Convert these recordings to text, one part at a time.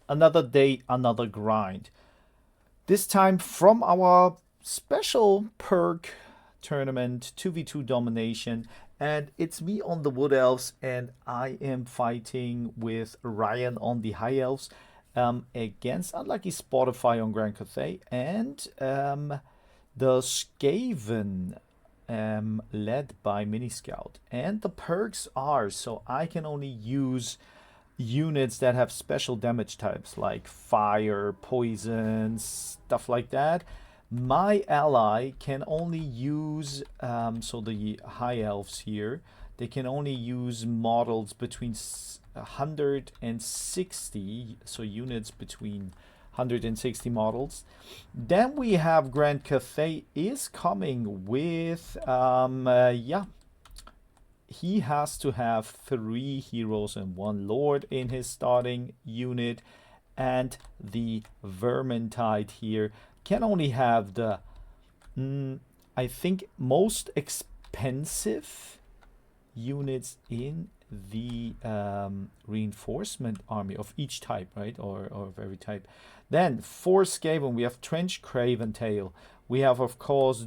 Another day, another grind. This time from our special perk tournament 2v2 domination. And it's me on the Wood Elves, and I am fighting with Ryan on the High Elves against Unlucky Spotify on Grand Cathay and the Skaven led by Mini Scout. And the perks are so I can only use units that have special damage types like fire, poison, stuff like that. My ally can only use, so the high elves here, they can only use models between 160, so units between 160 models. Then we have Grand Cathay is coming with, yeah, he has to have 3 heroes and 1 lord in his starting unit, and the Vermintide here can only have the I think most expensive units in the reinforcement army of each type, right? Or of every type. Then for Skaven we have Trench Craven Tail. We have of course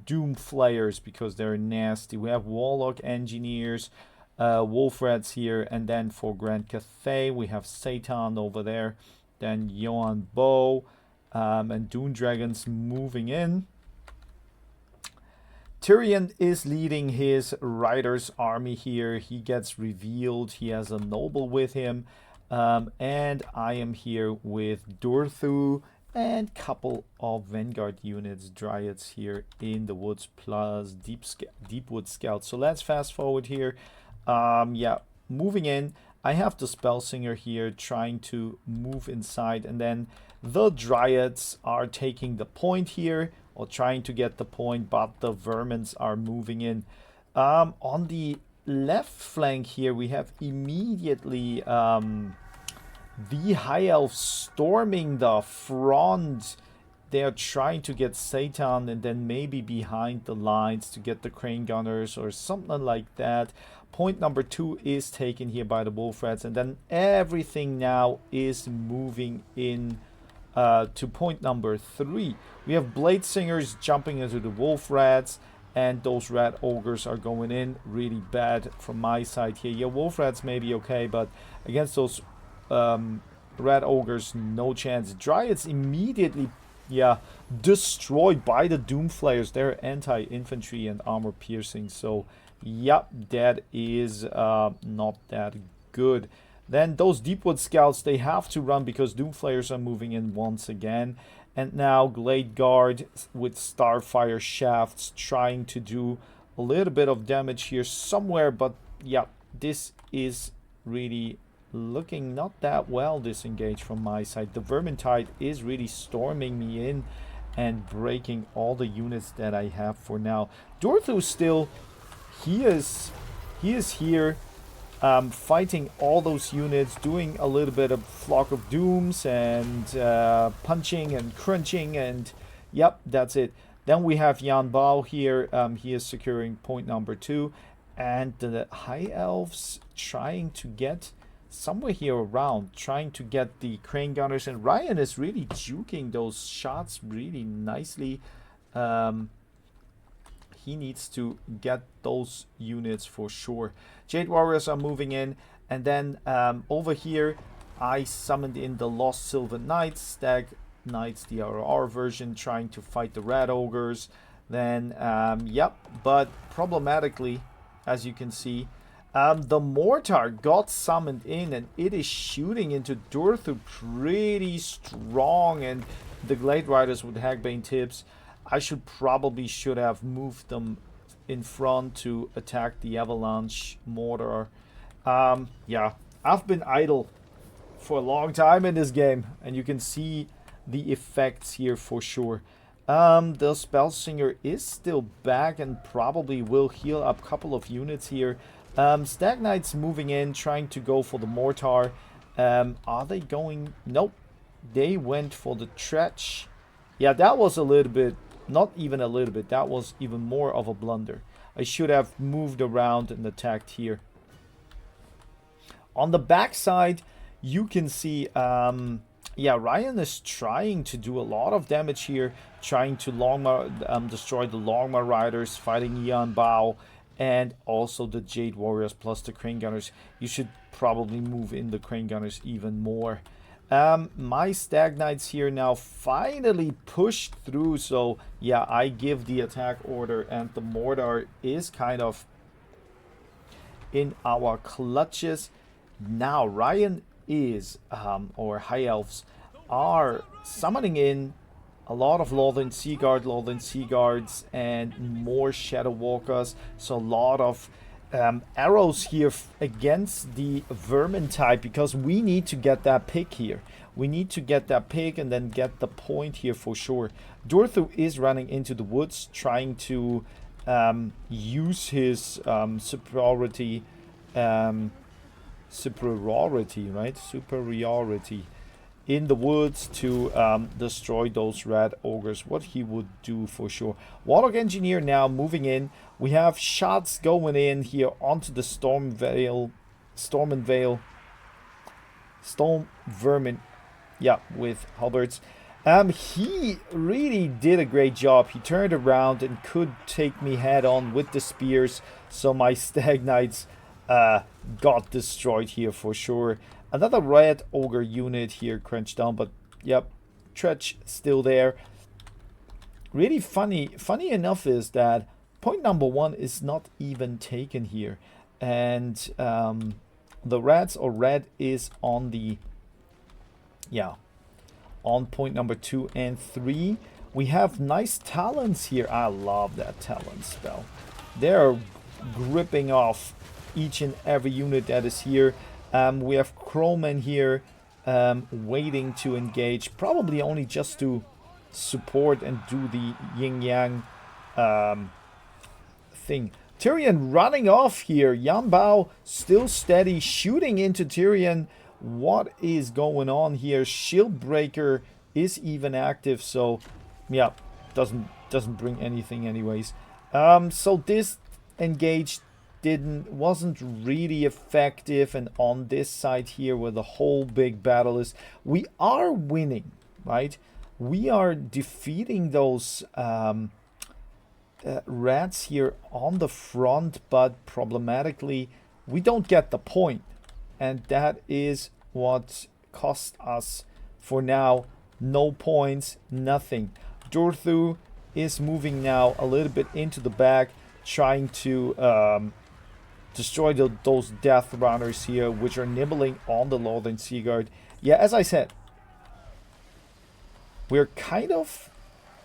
Doom Flayers because they're nasty. We have Warlock Engineers, Wolf Rats here, and then for Grand Cathay we have Satan over there. Then Johan Bow and Doom Dragons moving in. Turin is leading his riders army here. He gets revealed. He has a noble with him. And I am here with Durthu and couple of Vanguard units, Dryads here in the woods, plus deep wood scouts. So let's fast forward here. Yeah, moving in. I have the Spellsinger here trying to move inside, and then the Dryads are taking the point here, or trying to get the point, but the Vermins are moving in. On the left flank here, we have immediately the High Elves storming the front. They are trying to get Satan and then maybe behind the lines to get the Crane Gunners or something like that. Point number 2 is taken here by the Wolf Rats, and then everything now is moving in to point number 3. We have Blade Singers jumping into the Wolf Rats, and those Rat Ogres are going in really bad from my side here. Yeah, Wolf Rats may be okay, but against those Rat Ogres, no chance. Dryads immediately, yeah, destroyed by the Doomflayers. They're anti-infantry and armor piercing, so yep, that is not that good. Then those Deepwood Scouts, they have to run because Doomflayers are moving in once again. And now Glade Guard with Starfire Shafts trying to do a little bit of damage here somewhere. But yeah, this is really looking not that well disengaged from my side. The Vermintide is really storming me in and breaking all the units that I have for now. Dorthu still, he is here fighting all those units, doing a little bit of Flock of Dooms and punching and crunching, and yep, that's it. Then we have Jan Bao here. He is securing point number 2, and the High Elves trying to get somewhere here around, trying to get the Crane Gunners, and Ryan is really juking those shots really nicely. He needs to get those units for sure. Jade Warriors are moving in, and then over here I summoned in the Lost Sylvan Knights, Stag Knights, the RR version, trying to fight the Rat Ogres. Then yep, but problematically, as you can see, the Mortar got summoned in, and it is shooting into Durthu pretty strong, and the Glade Riders with Hagbane tips, I should have moved them in front to attack the Avalanche Mortar. Yeah, I've been idle for a long time in this game, and you can see the effects here for sure. The Spellsinger is still back and probably will heal up a couple of units here. Stag Knights moving in, trying to go for the Mortar. Are they going? Nope. They went for the Tretch. Yeah, that was a little bit, not even a little bit, that was even more of a blunder. I should have moved around and attacked here. On the backside, you can see, yeah, Ryan is trying to do a lot of damage here, trying to destroy the Longma Riders, fighting Yan Bao, and also the Jade Warriors plus the Crane Gunners. You should probably move in the Crane Gunners even more. My Stag Knights here now finally pushed through, so yeah, I give the attack order, and the Mortar is kind of in our clutches. Now Ryan is, or High Elves are summoning in a lot of Lothian Sea Guards, and more Shadow Walkers. So a lot of arrows here against the Vermin type, because we need to get that pick here. We need to get that pick and then get the point here for sure. Dorthu is running into the woods, trying to use his superiority, superiority in the woods to destroy those red ogres. What he would do for sure. Warlock Engineer now moving in. We have shots going in here onto the Storm Vermin, yeah, with halberds. He really did a great job. He turned around and could take me head on with the spears, so my Stag Knights got destroyed here for sure. Another red ogre unit here crunched down, but yep, Tretch still there. Really funny enough is that point number 1 is not even taken here, and the reds or red is on the, yeah, on point number 2 and 3. We have nice talons here. I love that talon spell. They're gripping off each and every unit that is here. We have Crowman here waiting to engage, probably only just to support and do the yin-yang thing. Tyrion running off here. Yan Bao still steady, shooting into Tyrion. What is going on here? Shield Breaker is even active, so yeah, doesn't bring anything anyways. So this engage wasn't really effective, and on this side here where the whole big battle is, we are winning, right? We are defeating those rats here on the front, but problematically we don't get the point, and that is what cost us for now. No points, nothing. Dorthu is moving now a little bit into the back, trying to destroy those death runners here, which are nibbling on the Lothian Sea Guard. Yeah, as I said, we're kind of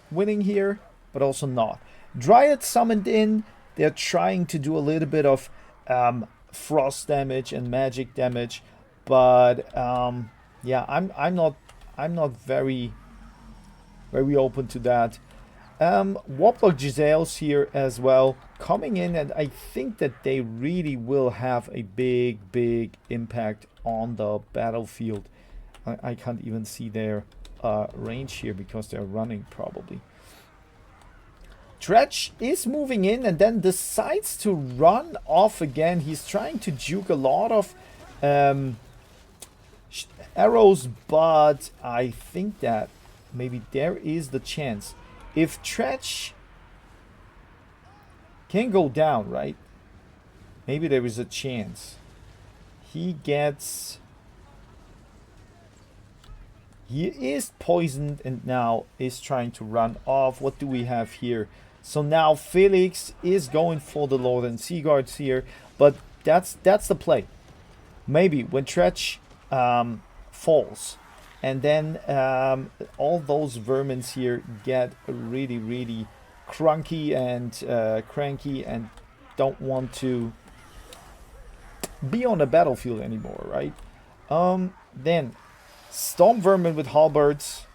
winning here, but also not. Dryad summoned in. They're trying to do a little bit of frost damage and magic damage, but yeah, I'm not very open to that. Warlock Giselles here as well coming in, and I think that they really will have a big impact on the battlefield. I can't even see their range here because they're running probably. Tretch is moving in and then decides to run off again. He's trying to juke a lot of arrows, but I think that maybe there is the chance. If Tretch can go down, right? Maybe there is a chance. He is poisoned and now is trying to run off. What do we have here? So now Felix is going for the Lothian Sea Guards here, but that's the play. Maybe when Tretch falls, and then all those vermins here get really crunky and cranky and don't want to be on the battlefield anymore, right? Then Storm Vermin with halberds.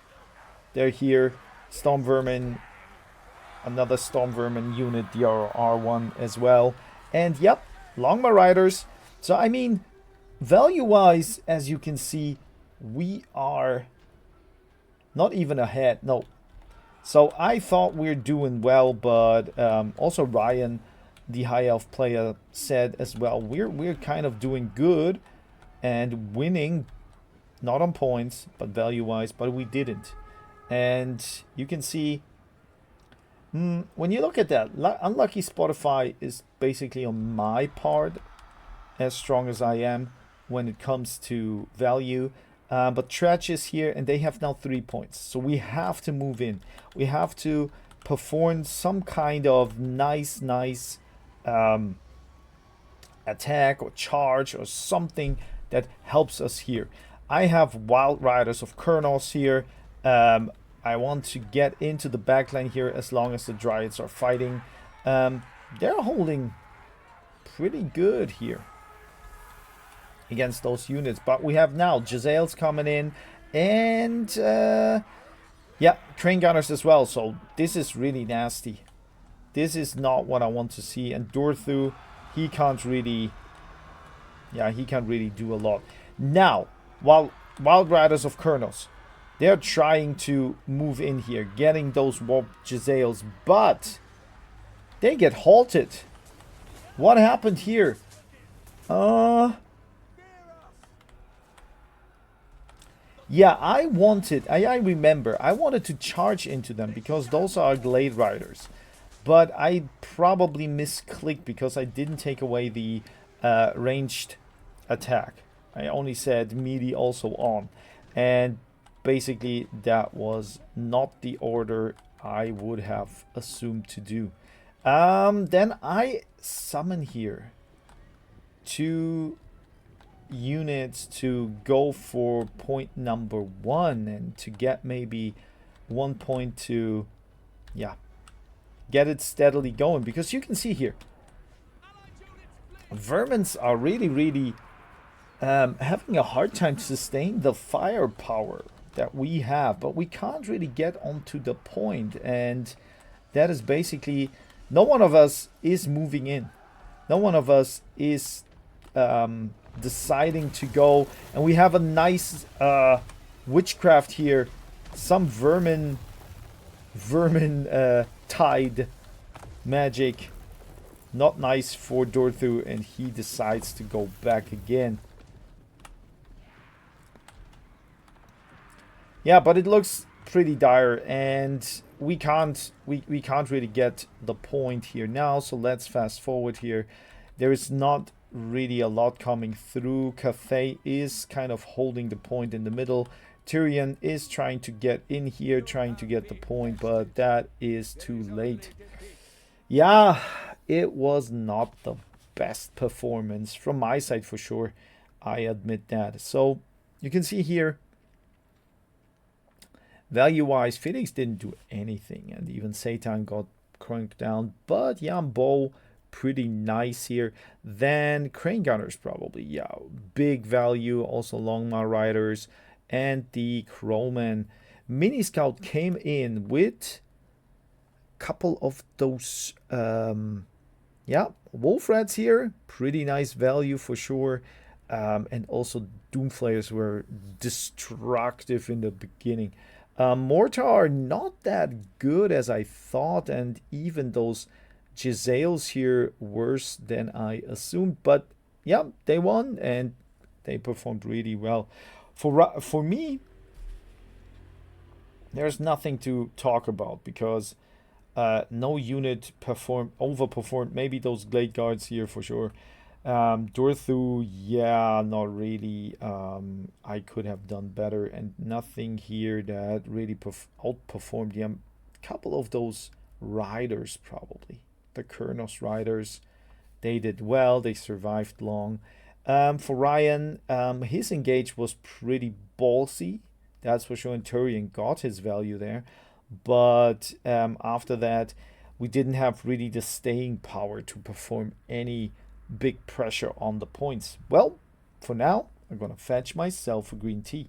They're here. Storm Vermin, another Storm Vermin unit, the R1 as well. And yep, Longma Riders. So I mean, value-wise, as you can see, we are not even ahead. No. So I thought we're doing well, but also Ryan, the high elf player, said as well, we're kind of doing good and winning, not on points, but value-wise, but we didn't. And you can see, when you look at that, Unlucky Spotify is basically on my part, as strong as I am when it comes to value. But Tretch is here, and they have now 3 points. So we have to move in. We have to perform some kind of nice attack or charge or something that helps us here. I have Wild Riders of Kurnos here. I want to get into the backline here as long as the Dryads are fighting. They're holding pretty good here against those units. But we have now Giselles coming in, and yeah, Crane Gunners as well. So this is really nasty. This is not what I want to see. And Dorthu, he can't really do a lot. Now, while Wild Riders of Kurnos, they're trying to move in here, getting those warp Giselles, but they get halted. What happened here? Yeah, I remember, I wanted to charge into them because those are Glade Riders. But I probably misclicked because I didn't take away the ranged attack. I only said melee also on. And basically that was not the order I would have assumed to do. Then I summon here 2 units to go for point number 1 and to get maybe 1 point to, yeah, get it steadily going. Because you can see here, Vermins are really having a hard time to sustain the firepower that we have, but we can't really get onto the point, and that is basically, no one of us is moving in. No one of us is deciding to go, and we have a nice witchcraft here, some vermin tide magic. Not nice for Dorthu, and he decides to go back again. Yeah, but it looks pretty dire, and we can't really get the point here now. So let's fast forward here. There is not really a lot coming through. Cathay is kind of holding the point in the middle. Tyrion is trying to get in here, trying to get the point, but that is too late. Yeah, it was not the best performance from my side for sure. I admit that. So you can see here, value-wise, Felix didn't do anything, and even Satan got cranked down. But Jambo, pretty nice here. Then Crane Gunners probably, yeah, big value. Also Longmar Riders and the Crowman. Mini Scout came in with a couple of those, yeah, Wolf Rats here. Pretty nice value for sure. And also Doomflayers were destructive in the beginning. Mortar not that good as I thought, and even those Giselles here worse than I assumed. But yeah, they won and they performed really well. For me, there's nothing to talk about because no unit overperformed. Maybe those Glade Guards here for sure. Dorthu, yeah, not really. I could have done better, and nothing here that really outperformed. Yeah, a couple of those riders probably. The Kurnos riders, they did well. They survived long. For Ryan, his engage was pretty ballsy. That's for sure. And Turian got his value there. But after that, we didn't have really the staying power to perform any big pressure on the points. Well, for now, I'm gonna fetch myself a green tea.